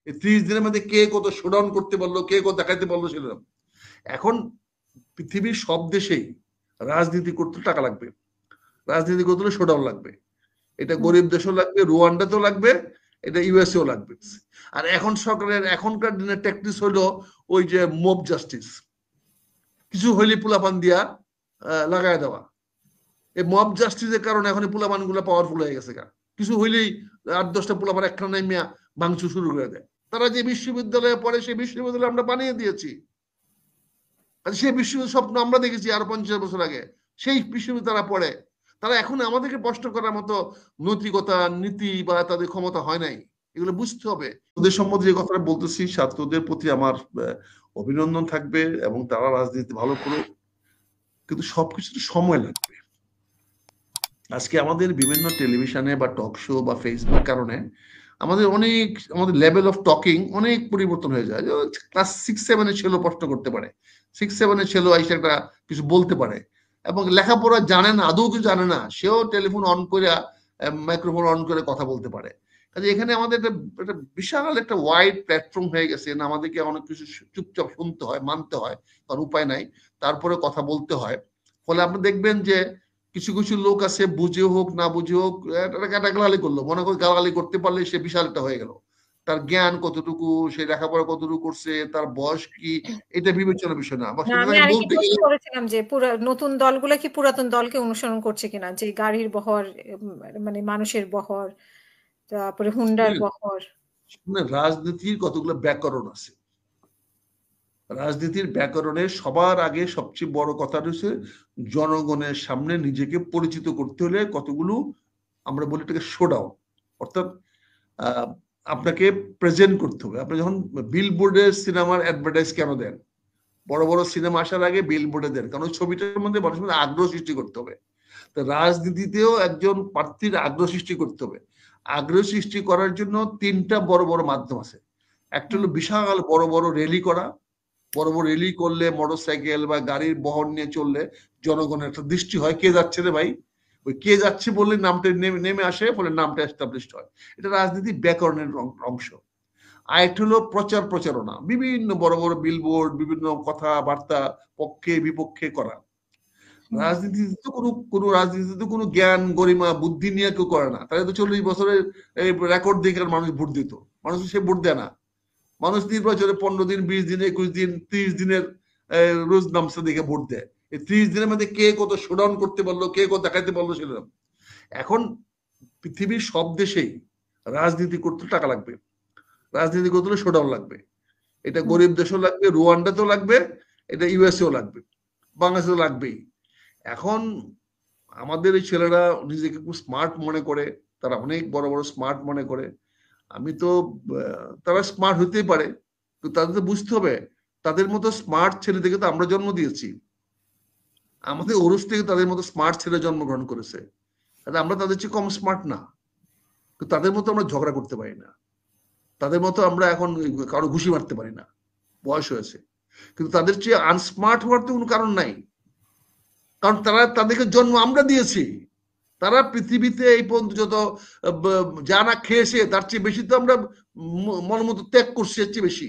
এই 30 দিনের মধ্যে কে কত শোডাউন করতে পারলো, কে কত দেখাইতে পারলো সেরকম। এখন পৃথিবীর সব দেশেই রাজনীতি করতে টাকা লাগবে, রাজনীতি করতে হলে শোডাউন লাগবে। এটা গরিব দেশও লাগবে, রুয়ান্ডাতেও লাগবে, এটা ইউএসএও লাগবে। আর এখন সরকারের এখনকার দিনের ট্যাকটিস হলো ওই যে মব জাস্টিস, কিছু হইলে পোলাপান দিয়া লাগাই দেওয়া। এই মব জাস্টিসের কারণে এখন পোলাপান গুলো পাওয়ারফুল হয়ে গেছে। কিছু হইলেই 8-10টা পোলাপান একটা নামিয়া ভাঙচুর শুরু করে দেয়। তারা যে বিশ্ববিদ্যালয়ে পড়ে সেই বিশ্ববিদ্যালয় আমরা বানিয়ে দিয়েছি, সেই বিশ্ববিদ্যালয় স্বপ্ন আমরা দেখেছি আরো 50 বছর আগে। সেই বিশ্ববিদ্যালয় তারা পড়ে, তারা এখন আমাদেরকে প্রশ্ন করার মতো নৈতিকতা, নীতি বা তাদের ক্ষমতা হয় নাই। এগুলো বুঝতে হবে। ওদের সম্বন্ধে যে কথাটা বলতেছি, ছাত্রদের প্রতি আমার অভিনন্দন থাকবে এবং তারা রাজনীতি ভালো করুক, কিন্তু সবকিছু সময় লাগবে। আজকে আমাদের বিভিন্ন টেলিভিশনে বা টক শো বা ফেসবুক কারণে আমাদের লেভেল অফ টকিং অনেক পরিবর্তন হয়ে যায়। ক্লাস 6-7 ছেলে প্রশ্ন করতে পারে, 6-7 ছেলে এসে একটা কিছু বলতে পারে, এবং লেখাপড়া জানে না, আদৌ কিছু জানে না, সেও টেলিফোন অন করে মাইক্রোফোন অন করে কথা বলতে পারে। কাজে এখানে আমাদের একটা বিশাল একটা ওয়াইড প্ল্যাটফর্ম হয়ে গেছে না, আমাদেরকে অনেক কিছু চুপচাপ শুনতে হয়, মানতে হয়, তার উপায় নাই, তারপরে কথা বলতে হয়। ফলে আপনি দেখবেন যে কিছু কিছু লোক আছে, বুঝে হোক না বুঝে হোক গালাগালি করলো, মনে করে গালাগালি করতে পারলে সে বিশাল একটা হয়ে গেল। তার জ্ঞান কতটুকু, সে লেখাপড়া কতটুকু করছে, তার বয়স কি, এটা বিবেচনার বিষয় না। আমি আরেকটি প্রশ্ন করেছিলাম যে নতুন দলগুলো কি পুরাতন দলকে অনুসরণ করছে কিনা, যে গাড়ির বহর, মানে মানুষের বহর, তারপরে হুন্ডার বহর। রাজনীতির কতগুলো ব্যাকরণ আছে। রাজনীতির ব্যাকরণে সবার আগে সবচেয়ে বড় কথা রয়েছে জনগণের সামনে নিজেকে পরিচিত করতে হলে কতগুলো, আমরা বলি এটাকে শোডাউন, অর্থাৎ আপনাকে প্রেজেন্ট করতে হবে। আপনি যখন বিলবোর্ডের সিনেমার অ্যাডভার্টাইজ কেন দেন, বড় বড় সিনেমা আসার আগে বিলবোর্ডে দেন, কারণ ওই ছবিটার মধ্যে মানুষের আগ্রহ সৃষ্টি করতে হবে। তো রাজনীতিতেও একজন প্রার্থীর আগ্রহ সৃষ্টি করতে হবে। আগ্রহ সৃষ্টি করার জন্য 3টা বড় বড় মাধ্যম আছে। একটা হলো বিশাল বড় বড় র্যালি করা। বড় বড় র্যালি করলে, মোটরসাইকেল বা গাড়ির বহর নিয়ে চললে জনগণের একটা দৃষ্টি হয়, কে যাচ্ছে রে ভাই, ওই কে যাচ্ছে বললে নামটা নেমে আসে, ফলে নামটা এস্টাবলিশড হয়। এটা রাজনীতি ব্যাকরণের অংশ। আরেকটা হলো প্রচার প্রচারণা, বিভিন্ন বড় বড় বিলবোর্ড, বিভিন্ন কথাবার্তা পক্ষে বিপক্ষে করা। রাজনীতিতে তো কোনো রাজনীতিতে কোনো জ্ঞান, গরিমা, বুদ্ধি নিয়ে কেউ করে না। তাহলে তো 40 বছরের রেকর্ড দেখে মানুষ ভোট দিত। মানুষ সে ভোট দেয় না। মানুষ নির্বাচনে 15 দিন, 20 দিন, 21 দিন, 30 দিনের রোজ নামসা দেখে ভোট দেয়। এই 30 দিনের মধ্যে কে কত শোডাউন করতে পারলো, কে কত দেখাইতে পারলো সেরকম। এখন পৃথিবীর সব দেশেই রাজনীতি করতে টাকা লাগবে, রাজনীতি করতে হলে শোডাউন লাগবে। এটা গরিব দেশও লাগবে, রুয়ান্ডাতেও লাগবে, এটা ইউএসএও লাগবে, বাংলাদেশেও লাগবেই। এখন আমাদের এই ছেলেরা নিজেকে খুব স্মার্ট মনে করে, তারা অনেক বড় বড় স্মার্ট মনে করে। আমি তো তারা স্মার্ট হতেই পারে, তো তাদের তো বুঝতে হবে তাদের মতো স্মার্ট ছেলেদেরকে তো আমরা জন্ম দিয়েছি। আমাদের ওরস থেকে তাদের মতো স্মার্ট ছেলে জন্মগ্রহণ করেছে, তাহলে আমরা তাদের চেয়ে কম স্মার্ট না। তো তাদের মতো আমরা ঝগড়া করতে পারি না, তাদের মতো আমরা এখন কারো ঘুষি মারতে পারি না, বয়স হয়েছে। কিন্তু তাদের চেয়ে আনস্মার্ট হওয়ার তো কোনো কারণ নাই, কারণ তাদেরকে জন্ম আমরা দিয়েছি। তারা পৃথিবীতে এই পর্যন্ত যত যা না খেয়েছে তার চেয়ে বেশি তো আমরা মলমূত্র ত্যাগ করছি, এর চেয়ে বেশি।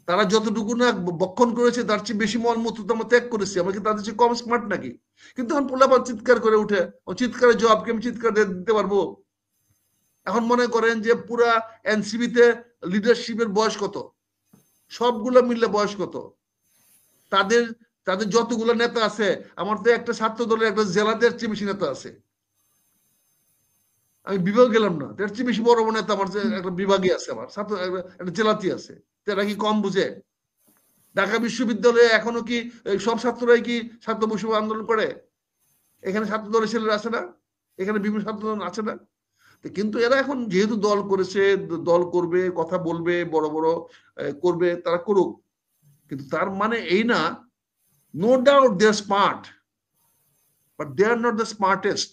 তারা যতটুকু না বক্ষণ করেছে তার চেয়ে বেশি মলমূত্র তো আমরা ত্যাগ করেছি। আমরা কি তাদের চেয়ে কম স্মার্ট নাকি? কিন্তু এখন পোলাপান চিৎকার করে উঠে, ও চিৎকারের জবাবকে আমি চিৎকার দিতে পারবো? এখন মনে করেন যে পুরা এনসিবিতে লিডারশিপের বয়স কত, সবগুলো মিললে বয়স কত? তাদের তাদের যতগুলো নেতা আছে, আমার তো একটা ছাত্র দলের একটা জেলাতে চেয়ে বেশি নেতা আছে। আমি বিভাগ গেলাম না, তার চেয়ে বেশি বড় বড় নেতা আমার একটা বিভাগে আছে, আমার ছাত্র একটা জেলাতে আছে। তারা কি কম বুঝে? ঢাকা বিশ্ববিদ্যালয়ে এখনো কি সব ছাত্ররাই কি ছাত্র বৈষম্য আন্দোলন করে? এখানে ছাত্র দলের ছেলেরা আছে না, এখানে বিভিন্ন ছাত্র দল আছে না? কিন্তু এরা এখন যেহেতু দল করেছে, দল করবে, কথা বলবে, বড় বড় করবে, তারা করুক। কিন্তু তার মানে এই না, no doubt they are smart, but they are not the smartest.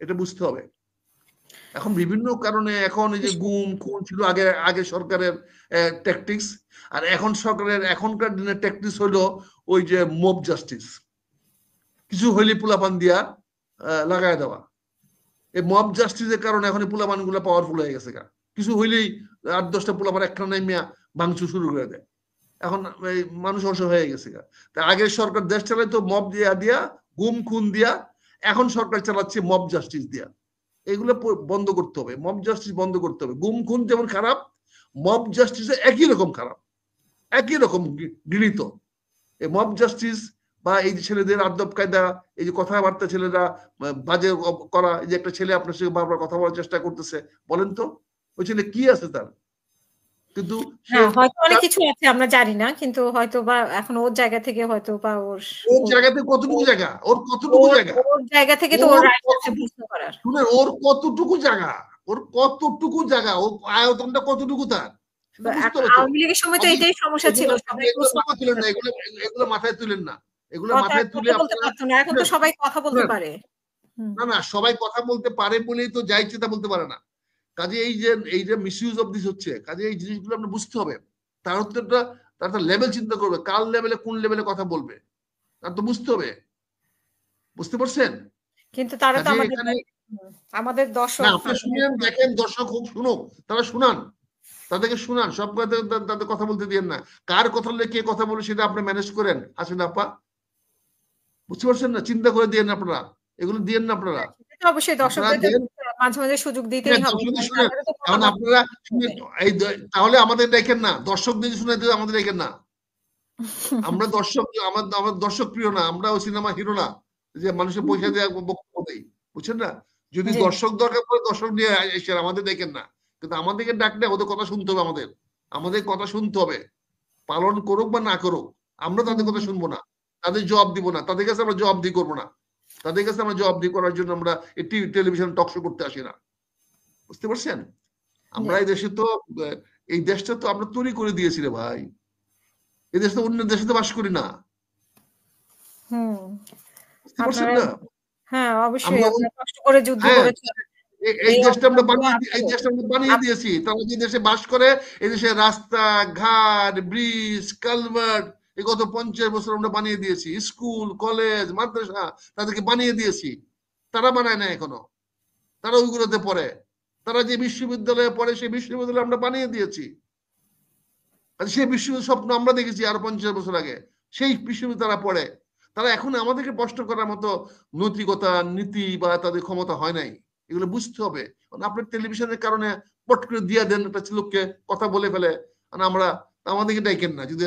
এটা বুঝতে হবে। এখন বিভিন্ন কারণে এখন এই যে গুম খুন ছিল আগে আগে সরকারের ট্যাকটিক্স, আর এখন সরকারের এখনকার দিনের ট্যাকটিক্স হলো ওই যে মব জাস্টিস, কিছু হইলে পোলাপান দিয়া লাগাই দেওয়া। এই মব জাস্টিসের কারণে এখন পোলাপান গুলো পাওয়ারফুল হয়ে গেছে। কিছু হইলেই 8-10টা পোলা আবার একটা নাইমিয়া ভাঙচুর শুরু করে দেয়। এখন এই মানুষ অসহায় হয়ে গেছে। তা আগের সরকার দেশ চালাইতো মব দিয়া গুম খুন দিয়া, এখন সরকার চালাচ্ছে মব জাস্টিস দিয়া। এগুলো বন্ধ করতে হবে, মব জাস্টিস বন্ধ করতে হবে। গুম খুন যেমন খারাপ, মব জাস্টিস একই রকম খারাপ, একই রকম ঘৃণিত। এই মব জাস্টিস বা এই যে ছেলেদের আদব কায়দা, এই যে কথাবার্তা ছেলেরা বাজে করা, এই যে একটা ছেলে আপনার সঙ্গে বারবার কথা বলার চেষ্টা করতেছে, বলেন তো ওই ছেলে কি আছে তার? কিন্তু হয়তো অনেক কিছু আছে আমরা জানি না, কিন্তু হয়তো বা এখন ওর জায়গা থেকে হয়তো বা ওর জায়গাতে কতটুকু জায়গা, ওর কতটুকু জায়গা, ওর জায়গা থেকে তো ওর রাইট আছে প্রশ্ন করার। শুনে ওর কতটুকু জায়গা, ওর কতটুকু জায়গা, ও আয়তনটা কতটুকু তার, আওয়ামী লীগের সময় তো এটাই সমস্যা ছিল, এগুলো মাথায় তুলেন না, এগুলো মাথায় তুলে বলতে পারতো না, এখন তো সবাই কথা বলতে পারে। না সবাই কথা বলতে পারে বলেই তো যাই চিন্তা বলতে পারে না। কাজে এই যে মিসইউজ অফ দিস হচ্ছে, কাজে এই জিনিসগুলো আমরা বুঝতে হবে। তার উত্তরটা তার লেভেল চিন্তা করবে, কার লেভেলে কোন লেভেলে কথা বলবে তার তো বুঝতে হবে, বুঝতে পারছেন? কিন্তু তারা তো আমাদের দর্শক না, আপনি শুনেন, দেখেন, দর্শক হোক, শুনুক, তারা শুনান, তাদেরকে শুনান, সব তাদের কথা বলতে দিয়েন না। কার কথা বললে কে কথা বলে সেটা আপনি ম্যানেজ করেন, আসেন আপা, বুঝতে পারছেন না? চিন্তা করে দিয়েন আপনারা, এগুলো দিয়েন না আপনারা। অবশ্যই দর্শকদের মাঝে মাঝে সুযোগ দিতেই হবে। এখন আপনারা এই তাহলে আমাদের দেখেন না, দর্শকদের শুনে আমাদের দেখেন না। আমরা দর্শক, আমার দর্শক প্রিয় না, আমরা ওই সিনেমা হিরো না যে মানুষের পয়সা দিয়ে বক্তব্য দেই, বুঝছেন না? যদি দর্শক দরকার পড়ে দর্শক নিয়ে এসে আমাদের দেখেন না, কিন্তু আমাদেরকে ডাকলে ওদের কথা শুনতে হবে, আমাদের কথা শুনতে হবে, পালন করুক বা না করুক, আমরা তাদের কথা শুনবো না, তাদের জবাব দিব না, তাদের কাছে আমরা জবাবদিহি করবো না, তাদের কাছে আমরা জবাবদিহি করার জন্য আমরা টেলিভিশন টক শো করতে আসি না, বুঝতে পারছেন? আমরা এই দেশে তো, এই দেশটা তো আমরা তৈরি করে দিয়েছি রে ভাই, এই দেশে তো অন্য দেশে তো বাস করি না, বুঝতে পারছেন না? হ্যাঁ, অবশ্যই আপনারা কষ্ট করে যুদ্ধ করেছেন, এই দেশটা আমরা বানিয়ে দিয়েছি। তারা যে দেশে বাস করে, এই দেশে রাস্তা ঘাট ব্রিজ কালভার্ট এই গত 50 বছর আমরা বানিয়ে দিয়েছি, স্কুল কলেজ মাদ্রাসা তাদেরকে বানিয়ে দিয়েছি, তারা বানায় না এখনো, তারা ওইগুলোতে পড়ে, তারা যে বিশ্ববিদ্যালয়ে পড়ে সেই বিশ্ববিদ্যালয় আমরা বানিয়ে দিয়েছি, সেই বিশ্ববিদ্যালয় স্বপ্ন আমরা দেখেছি আরো 50 বছর আগে, সেই বিশ্ববিদ্যালয় তারা পড়ে, তারা এখন আমাদেরকে প্রশ্ন করার মতো নৈতিকতা নীতি বা তাদের ক্ষমতা হয় নাই, এগুলো বুঝতে হবে। আপনার টেলিভিশনের কারণে পট করে দিয়ে দেন একটা লোককে কথা বলে ফেলে, আমরা আমাদেরকে ডাইকেন না, যদি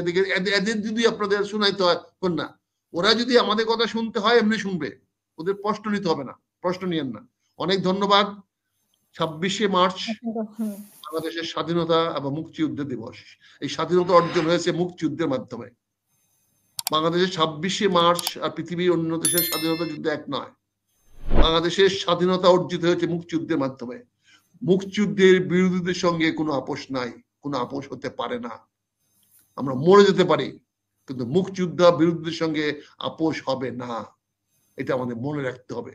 এদের যদি আপনাদের শুনাইতে হয় না, ওরা যদি আমাদের কথা শুনতে হয় এমনি শুনবে, ওদের প্রশ্ন নিতে হবে না, প্রশ্ন নিয়েন না। অনেক ধন্যবাদ। 26শে মার্চ বাংলাদেশের স্বাধীনতা এবং মুক্তিযুদ্ধ দিবস। এই স্বাধীনতা অর্জন হয়েছে মুক্তিযুদ্ধের মাধ্যমে। বাংলাদেশের 26শে মার্চ আর পৃথিবীর অন্য দেশের স্বাধীনতা যুদ্ধ এক নয়। বাংলাদেশের স্বাধীনতা অর্জিত হয়েছে মুক্তিযুদ্ধের মাধ্যমে। মুক্তিযুদ্ধের বিরোধীদের সঙ্গে কোনো আপোষ নাই, কোনো আপোষ হতে পারে না। আমরা মরে যেতে পারি, কিন্তু মুক্তিযুদ্ধ বিরোধীদের সঙ্গে আপোষ হবে না, এটা আমাদের মনে রাখতে হবে।